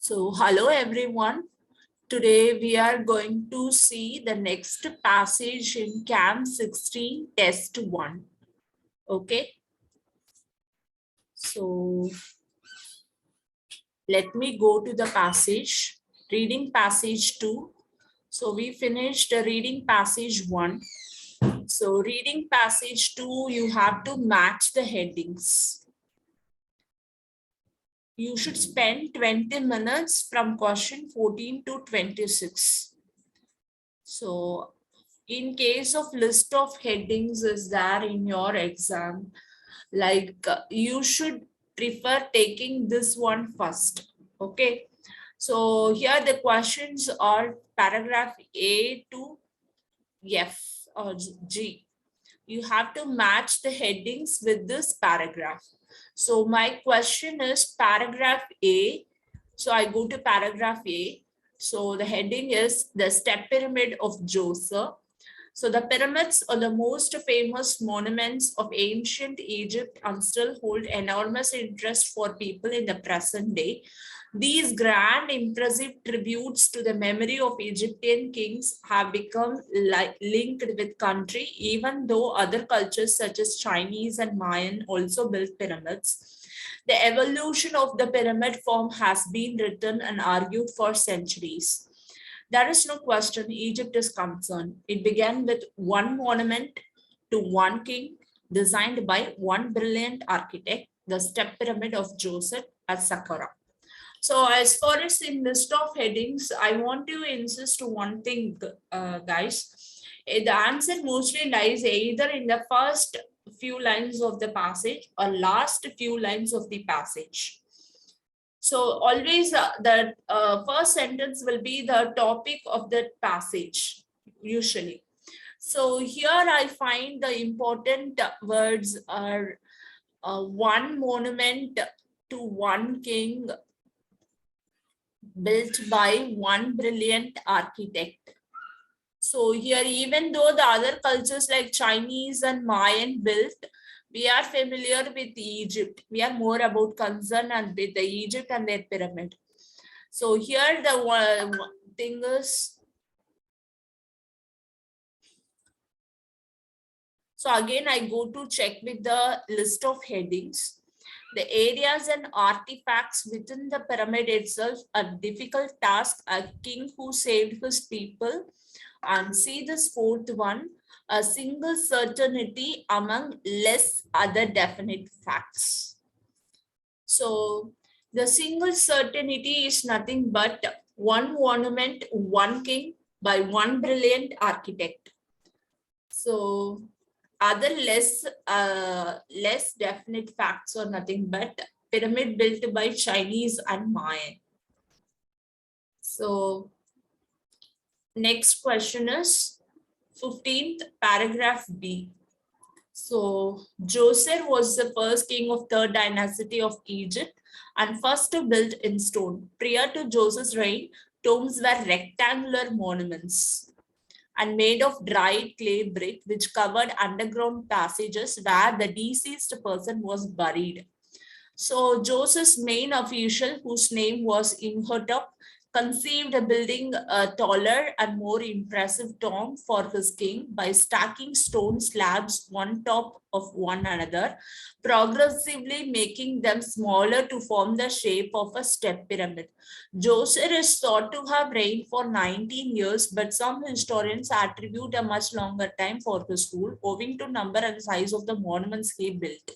So, hello everyone. Today we are going to see the next passage in Cam 16 Test 1. Okay. So, let me go to the passage. Reading passage 2. So, we finished reading passage 1. So, reading passage 2, you have to match the headings. You should spend 20 minutes from question 14 to 26. So, in case of list of headings is there in your exam, like you should prefer taking this one first. Okay. So, here the questions are paragraph A to F or G. You have to match the headings with this paragraph. So my question is paragraph A. So I go to paragraph A. So the heading is the step pyramid of Djoser. So the pyramids are the most famous monuments of ancient Egypt and still hold enormous interest for people in the present day. These grand, impressive tributes to the memory of Egyptian kings have become linked with country, even though other cultures such as Chinese and Mayan also built pyramids. The evolution of the pyramid form has been written and argued for centuries. There is no question Egypt is concerned. It began with one monument to one king, designed by one brilliant architect, the step pyramid of Joseph at Saqqara. So as far as in list of headings, I want to insist one thing, guys. The answer mostly lies either in the first few lines of the passage or last few lines of the passage. So always the first sentence will be the topic of that passage, usually. So here I find the important words are one monument to one king built by one brilliant architect. So here, even though the other cultures like Chinese and Mayan built, we are familiar with Egypt. We are more about concern and with the Egypt and their pyramid. So here the one thing is, so again I go to check with the list of headings. The areas and artifacts within the pyramid itself a difficult task. A king who saved his people. And see this fourth one, a single certainty among less other definite facts. So the single certainty is nothing but one monument, one king by one brilliant architect. So other less definite facts are nothing but pyramid built by Chinese and Mayan. So next question is 15th paragraph B. So Djoser was the first king of third dynasty of Egypt and first to build in stone. Prior to Djoser's reign, tombs were rectangular monuments and made of dried clay brick which covered underground passages where the deceased person was buried. So Djoser's main official, whose name was Imhotep, conceived of building a taller and more impressive tomb for his king by stacking stone slabs one top of one another, progressively making them smaller to form the shape of a step pyramid. Djoser is thought to have reigned for 19 years, but some historians attribute a much longer time for his rule, owing to number and size of the monuments he built.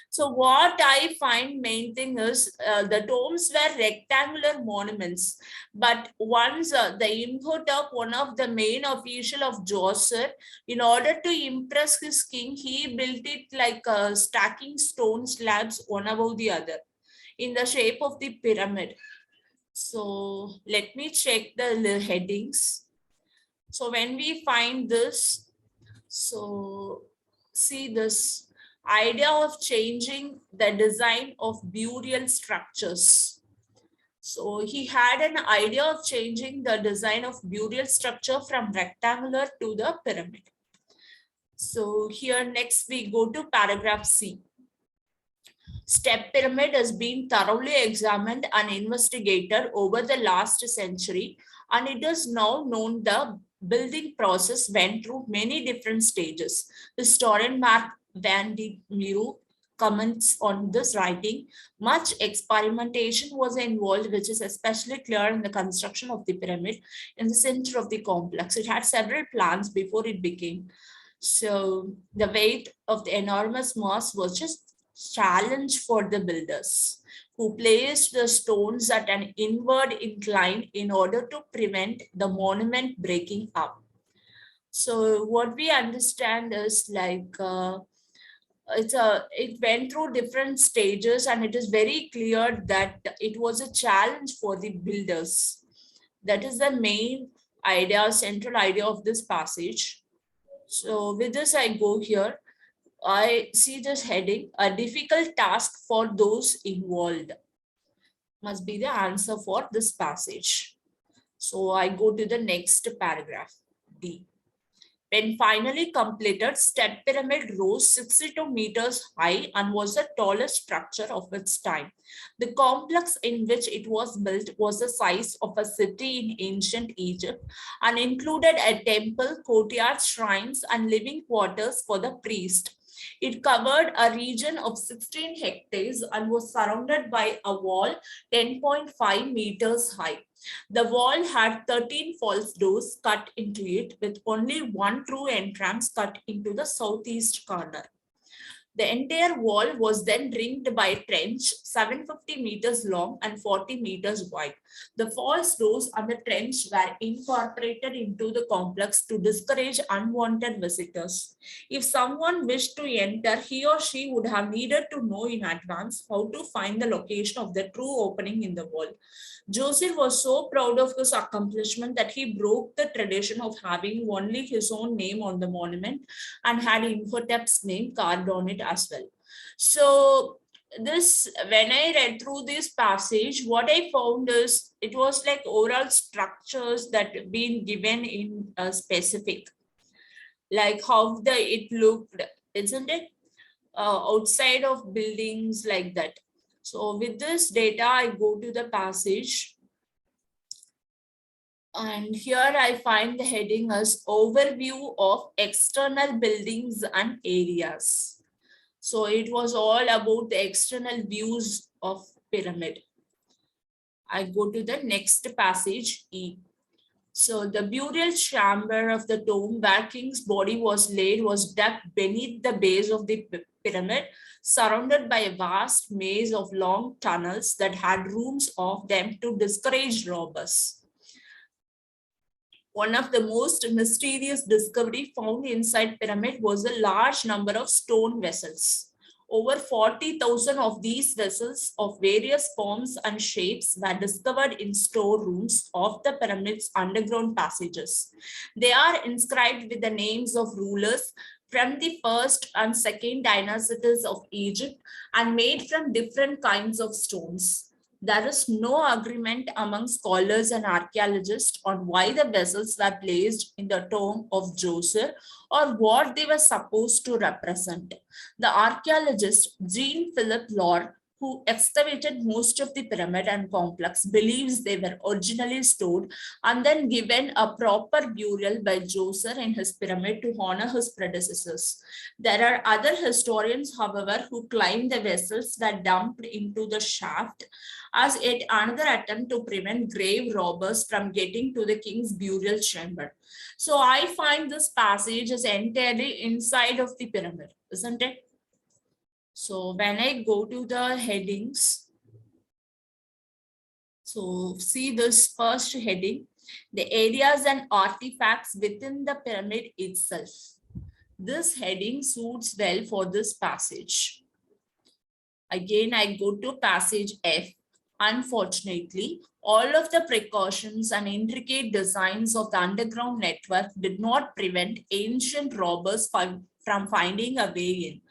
So what I find main thing is the tombs were rectangular monuments, but once the Imhotep, one of the main official of Djoser, in order to impress his king, he built it like stacking stone slabs one above the other in the shape of the pyramid. So let me check the headings. So when we find this, so see this idea of changing the design of burial structures. So he had an idea of changing the design of burial structure from rectangular to the pyramid. So here next we go to paragraph C. Step pyramid has been thoroughly examined and investigated over the last century, and it is now known the building process went through many different stages. Historian Mark Van de Miro comments on this writing. Much experimentation was involved, which is especially clear in the construction of the pyramid in the center of the complex. It had several plans before it became. So the weight of the enormous mass was just challenge for the builders who placed the stones at an inward incline in order to prevent the monument breaking up. So what we understand is like it went through different stages, and it is very clear that it was a challenge for the builders. That is the main idea, central idea of this passage. So with this, I go here. I see this heading, a difficult task for those involved, must be the answer for this passage. So I go to the next paragraph, D. When finally completed, Step Pyramid rose 62 meters high and was the tallest structure of its time. The complex in which it was built was the size of a city in ancient Egypt and included a temple, courtyard, shrines, and living quarters for the priest. It covered a region of 16 hectares and was surrounded by a wall 10.5 meters high. The wall had 13 false doors cut into it, with only one true entrance cut into the southeast corner. The entire wall was then ringed by a trench 750 meters long and 40 meters wide. The false doors and the trench were incorporated into the complex to discourage unwanted visitors. If someone wished to enter, he or she would have needed to know in advance how to find the location of the true opening in the wall. Joseph was so proud of his accomplishment that he broke the tradition of having only his own name on the monument and had Imhotep's name carved on it as well. So this, when I read through this passage, what I found is it was like overall structures that been given in a specific, like how it looked, isn't it? Outside of buildings like that. So with this data, I go to the passage. And here I find the heading as overview of external buildings and areas. So it was all about the external views of pyramid. I go to the next passage, E. So the burial chamber of the tomb where king's body was laid was dug beneath the base of the pyramid, surrounded by a vast maze of long tunnels that had rooms of them to discourage robbers. One of the most mysterious discoveries found inside pyramid was a large number of stone vessels. Over 40,000 of these vessels of various forms and shapes were discovered in storerooms of the pyramid's underground passages. They are inscribed with the names of rulers from the first and second dynasties of Egypt and made from different kinds of stones. There is no agreement among scholars and archaeologists on why the vessels were placed in the tomb of Joseph or what they were supposed to represent. The archaeologist Jean-Philippe Laure, who excavated most of the pyramid and complex, believes they were originally stored and then given a proper burial by Joseph in his pyramid to honor his predecessors. There are other historians, however, who claim the vessels were dumped into the shaft as yet another attempt to prevent grave robbers from getting to the king's burial chamber. So I find this passage is entirely inside of the pyramid, isn't it? So when I go to the headings, so see this first heading, the areas and artifacts within the pyramid itself. This heading suits well for this passage. Again, I go to passage F. Unfortunately, all of the precautions and intricate designs of the underground network did not prevent ancient robbers from finding a way in.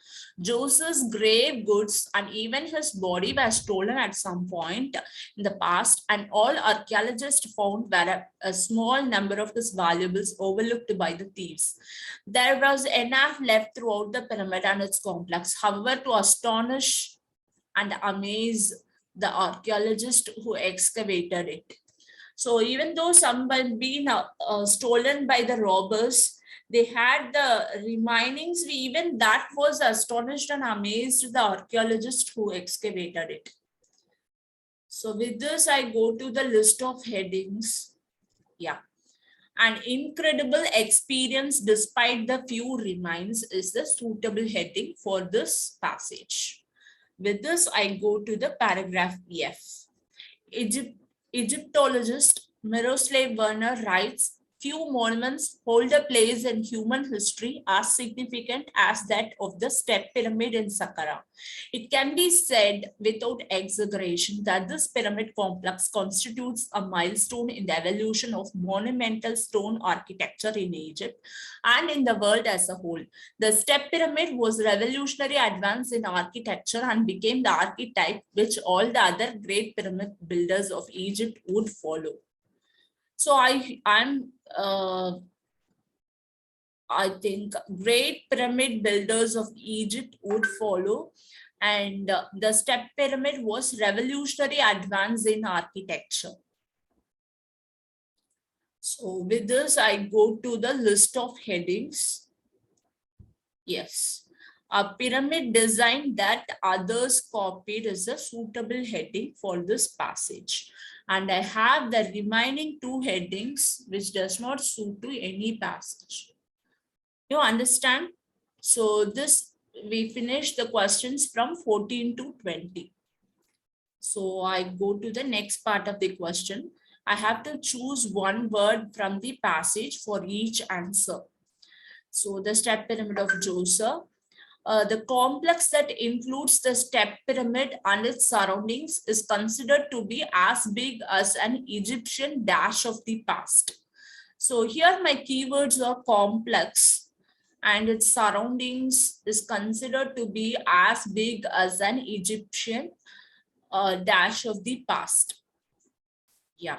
Joseph's grave goods and even his body were stolen at some point in the past, and all archaeologists found were a small number of his valuables overlooked by the thieves. There was enough left throughout the pyramid and its complex, however, to astonish and amaze the archaeologist who excavated it. So even though some had been stolen by the robbers, they had the remainings. Even that was astonished and amazed the archaeologist who excavated it. So with this, I go to the list of headings. Yeah. An incredible experience despite the few remains is the suitable heading for this passage. With this, I go to the paragraph F. Egyptologist Miroslav Werner writes, few monuments hold a place in human history as significant as that of the step pyramid in Saqqara. It can be said without exaggeration that this pyramid complex constitutes a milestone in the evolution of monumental stone architecture in Egypt and in the world as a whole. The step pyramid was revolutionary advance in architecture and became the archetype which all the other great pyramid builders of Egypt would follow. So I think great pyramid builders of Egypt would follow, and the step pyramid was revolutionary advance in architecture. So with this, I go to the list of headings. Yes. A pyramid design that others copied is a suitable heading for this passage. And I have the remaining two headings which does not suit to any passage. You understand? So this, we finish the questions from 14 to 20. So I go to the next part of the question. I have to choose one word from the passage for each answer. So the step pyramid of Djoser. The complex that includes the step pyramid and its surroundings is considered to be as big as an Egyptian dash of the past. So here my keywords are complex and its surroundings is considered to be as big as an Egyptian dash of the past. Yeah.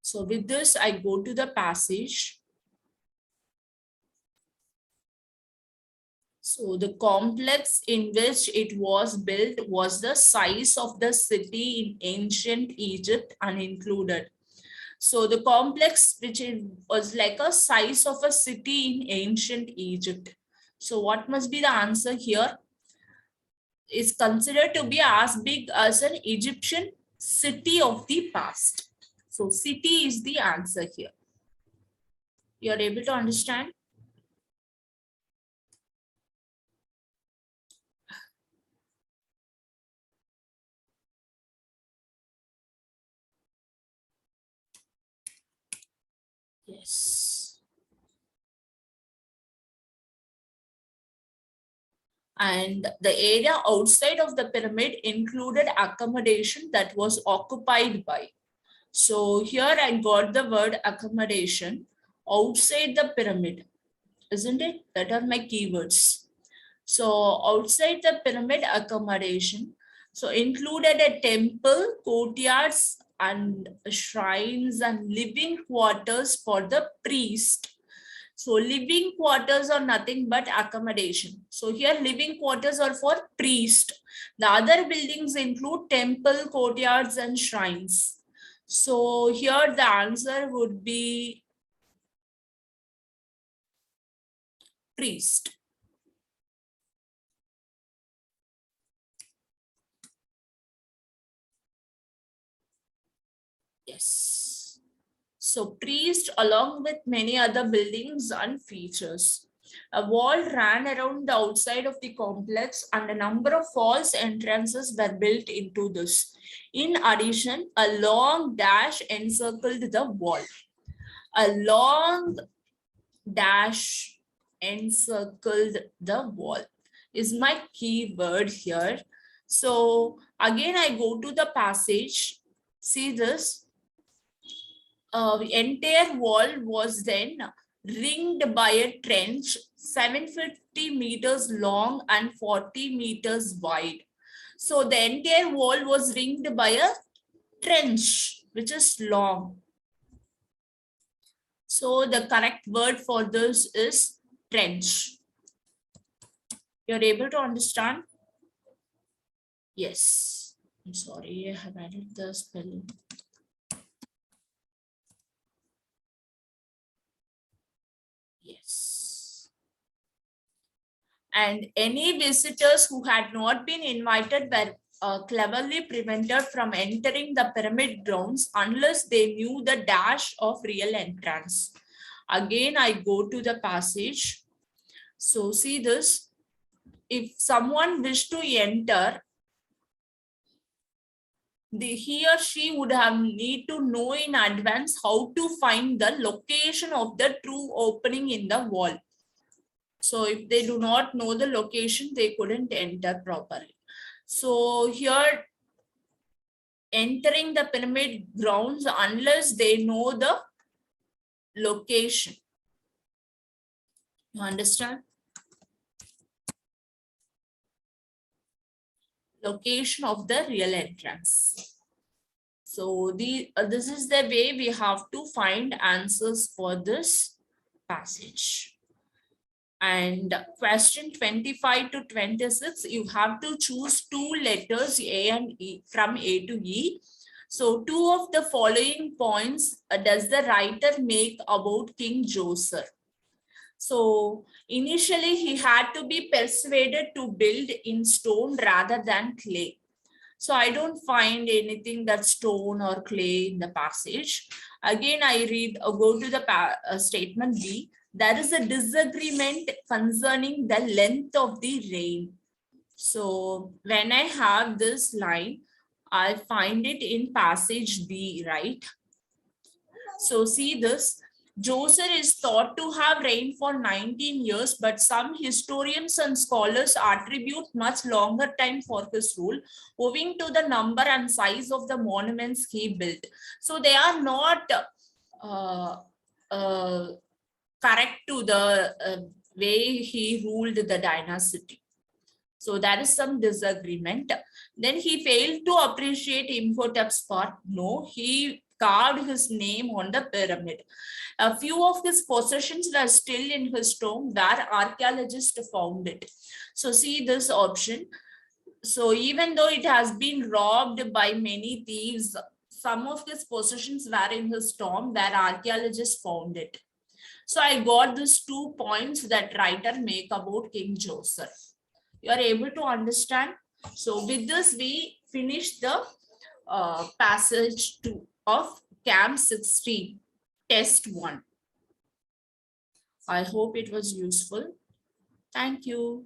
So with this, I go to the passage. So the complex in which it was built was the size of the city in ancient Egypt and included. So the complex which was like a size of a city in ancient Egypt. So what must be the answer here? Is considered to be as big as an Egyptian city of the past. So city is the answer here. You are able to understand? Yes. And the area outside of the pyramid included accommodation that was occupied by. So here I got the word accommodation outside the pyramid, isn't it? That are my keywords. So outside the pyramid accommodation, so included a temple, courtyards and shrines and living quarters for the priest. So living quarters are nothing but accommodation. So here living quarters are for priest. The other buildings include temple, courtyards and shrines. So here the answer would be priest. Yes. So priest along with many other buildings and features. A wall ran around the outside of the complex and a number of false entrances were built into this. In addition, a long dash encircled the wall. A long dash encircled the wall is my keyword here. So again, I go to the passage. See this. The entire wall was then ringed by a trench 750 meters long and 40 meters wide. So the entire wall was ringed by a trench which is long. So the correct word for this is trench. You're able to understand? Yes. I'm sorry, I have added the spelling. Yes. And any visitors who had not been invited were cleverly prevented from entering the pyramid grounds unless they knew the dash of real entrance. Again, I go to the passage. So see this. If someone wished to enter, he or she would have need to know in advance how to find the location of the true opening in the wall. So if they do not know the location, they couldn't enter properly. So here, entering the pyramid grounds unless they know the location. You understand? Location of the real entrance. So this is the way we have to find answers for this passage. And question 25 to 26, you have to choose two letters A and E from A to E. So two of the following points does the writer make about King Joseph? So initially he had to be persuaded to build in stone rather than clay. So I don't find anything that's stone or clay in the passage. Again, I go to the statement B. There is a disagreement concerning the length of the reign. So when I have this line, I find it in passage B, right? So see this. Joseph is thought to have reigned for 19 years, but some historians and scholars attribute much longer time for his rule, owing to the number and size of the monuments he built. So they are not uh, uh, correct to the way he ruled the dynasty. So there is some disagreement. Then he failed to appreciate Imhotep's part. No, he carved his name on the pyramid. A few of his possessions were still in his tomb where archaeologists found it. So see this option. So even though it has been robbed by many thieves, some of his possessions were in his tomb where archaeologists found it. So I got these 2 points that writer make about King Joseph. You are able to understand. So with this, we finish the passage 2 of Camp 16, test 1. I hope it was useful. Thank you.